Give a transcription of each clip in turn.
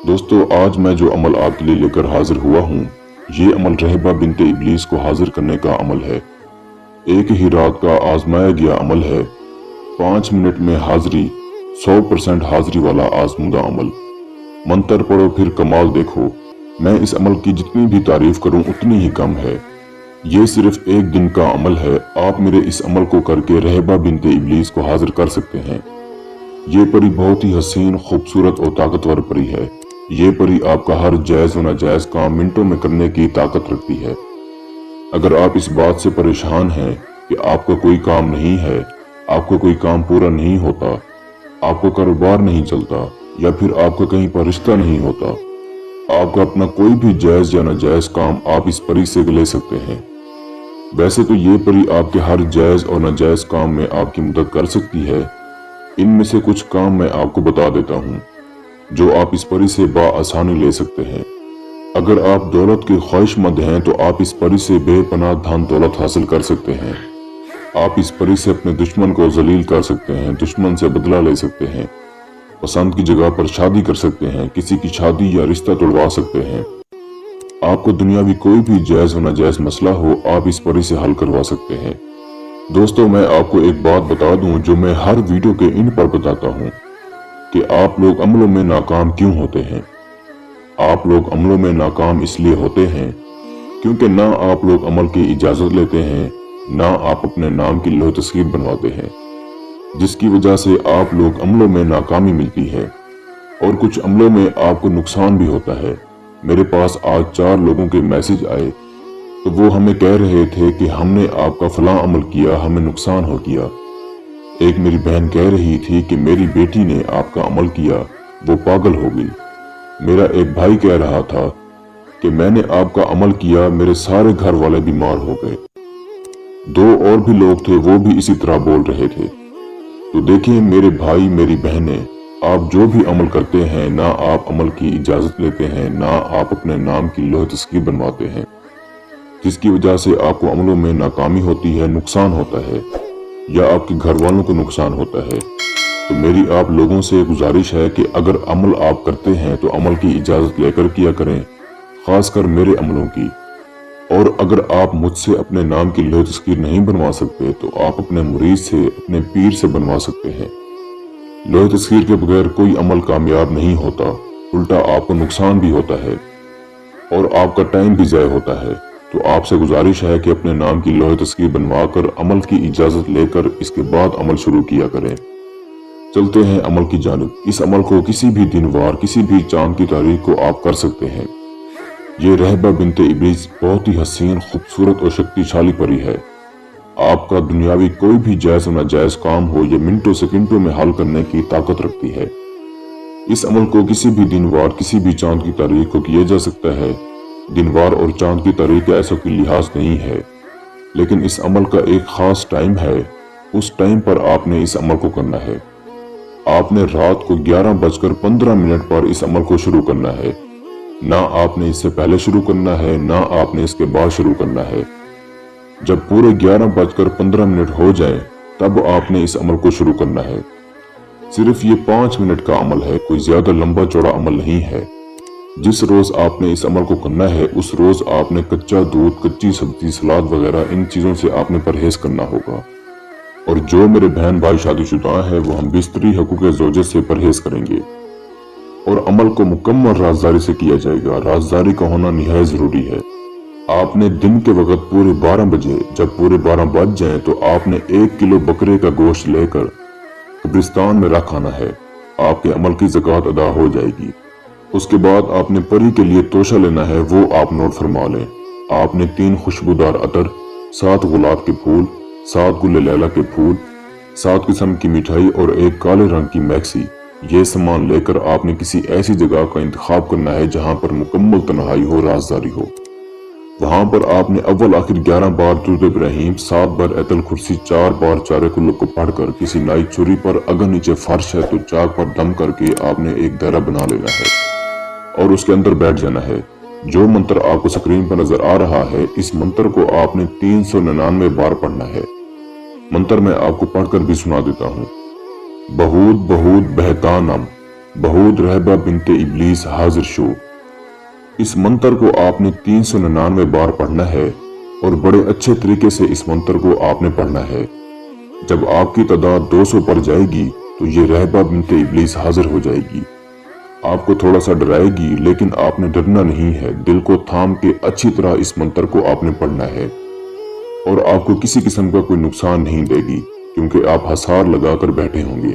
दोस्तों, आज मैं जो अमल आपके लिए लेकर हाजिर हुआ हूँ, ये अमल रहबा बिनते इब्लीस को हाजिर करने का अमल है। एक ही रात का आजमाया गया अमल है। 5 मिनट में हाजिरी, 100% हाजिरी वाला आजमूदा अमल। मंत्र पढ़ो फिर कमाल देखो। मैं इस अमल की जितनी भी तारीफ करूं उतनी ही कम है। ये सिर्फ एक दिन का अमल है। आप मेरे इस अमल को करके रहबा बिनते इब्लीस को हाजिर कर सकते हैं। ये परी बहुत ही हसीन, खूबसूरत और ताकतवर परी है। ये परी आपका हर जायज व नाजायज काम मिनटों में करने की ताकत रखती है। अगर आप इस बात से परेशान हैं कि आपका कोई काम नहीं है, आपका कोई काम पूरा नहीं होता, आपको कारोबार नहीं चलता, या फिर आपका कहीं पर रिश्ता नहीं होता, आपका अपना कोई भी जायज या नाजायज काम आप इस परी से ले सकते हैं। वैसे तो ये परी आपके हर जायज और नाजायज काम में आपकी मदद कर सकती है। इनमें से कुछ काम मैं आपको बता देता हूँ जो आप इस परी से बआसानी ले सकते हैं। अगर आप दौलत के ख्वाहिशमंद हैं तो आप इस परी से बेपनाह धन दौलत हासिल कर सकते हैं। आप इस परी से अपने दुश्मन को जलील कर सकते हैं, दुश्मन से बदला ले सकते हैं, पसंद की जगह पर शादी कर सकते हैं, किसी की शादी या रिश्ता तोड़वा सकते हैं। आपको दुनियावी कोई भी जायज व नाजायज मसला हो, आप इस परी से हल करवा सकते हैं। दोस्तों, मैं आपको एक बात बता दूं जो मैं हर वीडियो के इन पर बताता हूं कि आप लोग अमलों में नाकाम क्यों होते हैं। आप लोग अमलों में नाकाम इसलिए होते हैं क्योंकि ना आप लोग अमल की इजाजत लेते हैं, ना आप अपने नाम की लोह तस्वीर बनवाते हैं, जिसकी वजह से आप लोग अमलों में नाकामी मिलती है और कुछ अमलों में आपको नुकसान भी होता है। मेरे पास आज 4 लोगों के मैसेज आए तो वो हमें कह रहे थे कि हमने आपका फलां अमल किया, हमें नुकसान हो गया। एक मेरी बहन कह रही थी कि मेरी बेटी ने आपका अमल किया, वो पागल हो गई। मेरा एक भाई कह रहा था कि मैंने आपका अमल किया, मेरे सारे घर वाले बीमार हो गए। 2 और भी लोग थे, वो भी इसी तरह बोल रहे थे। तो देखिए मेरे भाई, मेरी बहनें, आप जो भी अमल करते हैं, ना आप अमल की इजाजत लेते हैं, ना आप अपने नाम की लोह तस्वीर बनवाते हैं, जिसकी वजह से आपको अमलों में नाकामी होती है, नुकसान होता है, या आपके घर वालों को नुकसान होता है। तो मेरी आप लोगों से गुजारिश है कि अगर अमल आप करते हैं तो अमल की इजाज़त लेकर किया करें, खासकर मेरे अमलों की। और अगर आप मुझसे अपने नाम की लोह तस्वीर नहीं बनवा सकते तो आप अपने मुरीद से, अपने पीर से बनवा सकते हैं। लोह तस्वीर के बगैर कोई अमल कामयाब नहीं होता, उल्टा आपको नुकसान भी होता है और आपका टाइम भी ज़ाया होता है। तो आपसे गुजारिश है कि अपने नाम की लोह तस्वीर बनवाकर अमल की इजाज़त लेकर इसके बाद अमल शुरू किया करें। चलते हैं अमल की जानिब। इस अमल को किसी भी दिन वार, किसी भी चांद की तारीख को आप कर सकते हैं। ये रहबा बिनते इब्लीस बहुत ही हसीन, खूबसूरत और शक्तिशाली परी है। आपका दुनियावी कोई भी जायज व नाजायज काम हो, ये मिनटों सेकंडों में हल करने की ताकत रखती है। इस अमल को किसी भी दिन वार, किसी भी चांद की तारीख को किया जा सकता है। दिनवार और चांद की तारीख का ऐसा कोई लिहाज नहीं है, लेकिन इस अमल का एक खास टाइम है। उस टाइम पर आपने इस अमल को करना है। आपने रात को 11:15 पर इस अमल को शुरू करना है। ना आपने इससे पहले शुरू करना है, ना आपने इसके बाद शुरू करना है। जब पूरे 11:15 हो जाए तब आपने इस अमल को शुरू करना है। सिर्फ ये 5 मिनट का अमल है, कोई ज्यादा लंबा चौड़ा अमल नहीं है। जिस रोज आपने इस अमल को करना है उस रोज आपने कच्चा दूध, कच्ची सब्जी, सलाद वगैरह इन चीजों से आपने परहेज करना होगा। और जो मेरे बहन भाई शादीशुदा हैं वो हम बिस्तरी हकूक़ ज़ौजा से परहेज करेंगे। और अमल को मुकम्मल राजदारी से किया जाएगा। राजदारी का होना निहायत जरूरी है। आपने दिन के वक्त पूरे 12 बजे, जब पूरे 12 बज जाए तो आपने 1 किलो बकरे का गोश्त लेकर कब्रिस्तान में रख आना है। आपके अमल की ज़कात अदा हो जाएगी। उसके बाद आपने परी के लिए तोशा लेना है, वो आप नोट फरमा लें। आपने 3 खुशबूदार अतर, 7 गुलाब के फूल, 7 गुल लैला के फूल, 7 किस्म की मिठाई और 1 काले रंग की मैक्सी, ये सामान लेकर आपने किसी ऐसी जगह का इंतखाब करना है जहां पर मुकम्मल तन्हाई हो, राजदारी हो। वहां पर आपने अव्वल आखिर 11 बार दुरूद इब्राहिम, 7 बार ऐतल कुर्सी, 4 बार चारे कुल्लू को पढ़कर किसी नाई छुरी पर, अगर नीचे फर्श है तो चाक पर दम करके आपने एक दायरा बना लेना है और उसके अंदर बैठ जाना है। जो मंत्र आपको स्क्रीन पर नजर आ रहा है, इस मंत्र को आपने 399 बार पढ़ना है। मंत्र मैं आपको पढ़कर भी सुना देता हूँ। बहुत बहुत बहतानम बहुत रहबा बिनते इब्लीस हाजिर शो। इस मंत्र को आपने 399 बार पढ़ना है और बड़े अच्छे तरीके से इस मंत्र को आपने पढ़ना है। जब आपकी तादाद 200 पर जाएगी तो ये रहबा बिनते इब्लीस हाजिर हो जाएगी। आपको थोड़ा सा डराएगी, लेकिन आपने डरना नहीं है। दिल को थाम के अच्छी तरह इस मंत्र को आपने पढ़ना है और आपको किसी किस्म का कोई नुकसान नहीं देगी, क्योंकि आप हसार लगाकर बैठे होंगे।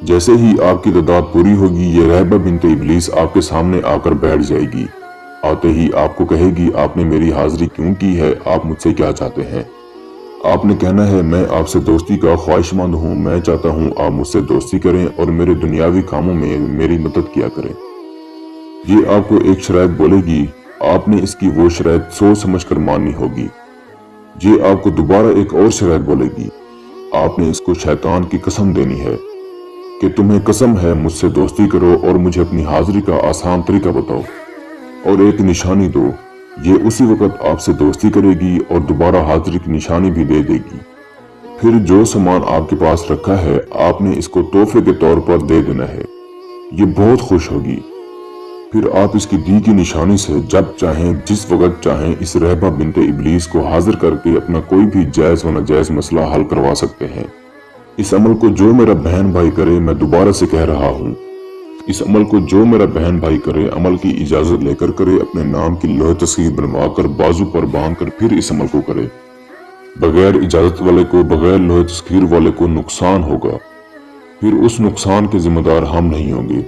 जैसे ही आपकी तादाद पूरी होगी, ये रहबा बिनते इब्लीस आपके सामने आकर बैठ जाएगी। आते ही आपको कहेगी, आपने मेरी हाजिरी क्यों की है, आप मुझसे क्या चाहते हैं। आपने कहना है, मैं आपसे दोस्ती का ख्वाहिशमंद हूँ, मैं चाहता हूँ आप मुझसे दोस्ती करें और मेरे दुनियावी कामों में मेरी मदद किया करें। ये आपको एक शराइत बोलेगी, आपने इसकी वो शराइत सोच समझ कर माननी होगी। ये आपको दोबारा एक और शराइत बोलेगी, आपने इसको शैतान की कसम देनी है कि तुम्हें कसम है मुझसे दोस्ती करो और मुझे अपनी हाजिरी का आसान तरीका बताओ और एक निशानी दो। ये उसी वक्त आपसे दोस्ती करेगी और दोबारा हाजिरी की निशानी भी दे देगी। फिर जो सामान आपके पास रखा है, आपने इसको तोहफे के तौर पर दे देना है। ये बहुत खुश होगी। फिर आप इसकी दी की निशानी से जब चाहें, जिस वक्त चाहें, इस रहबा बिनते इब्लीस को हाजिर करके अपना कोई भी जायज व नाजायज मसला हल करवा सकते हैं। इस अमल को जो मेरा बहन भाई करे, मैं दोबारा से कह रहा हूँ, इस अमल को जो मेरा बहन भाई करे, अमल की इजाजत लेकर करे, अपने नाम की लोहे तस्वीर बनवाकर बाजू पर बांधकर फिर इस अमल को करे। बगैर इजाजत वाले को, बगैर लोहे तस्वीर वाले को नुकसान होगा, फिर उस नुकसान के जिम्मेदार हम नहीं होंगे।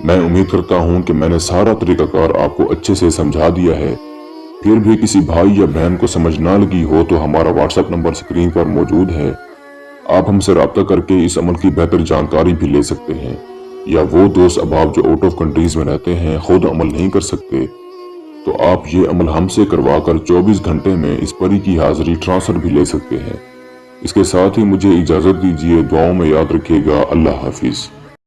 मैं उम्मीद करता हूं कि मैंने सारा तरीकाकार आपको अच्छे से समझा दिया है। फिर भी किसी भाई या बहन को समझ ना लगी हो तो हमारा व्हाट्सएप नंबर स्क्रीन पर मौजूद है। आप हमसे राब्ता करके इस अमल की बेहतर जानकारी भी ले सकते हैं। या वो दोस्त अहबाब जो आउट ऑफ कंट्रीज में रहते हैं, खुद अमल नहीं कर सकते, तो आप ये अमल हमसे करवा कर 24 घंटे में इस परी की हाजिरी ट्रांसफर भी ले सकते हैं। इसके साथ ही मुझे इजाजत दीजिए। दुआओं में याद रखिएगा। अल्लाह हाफिज।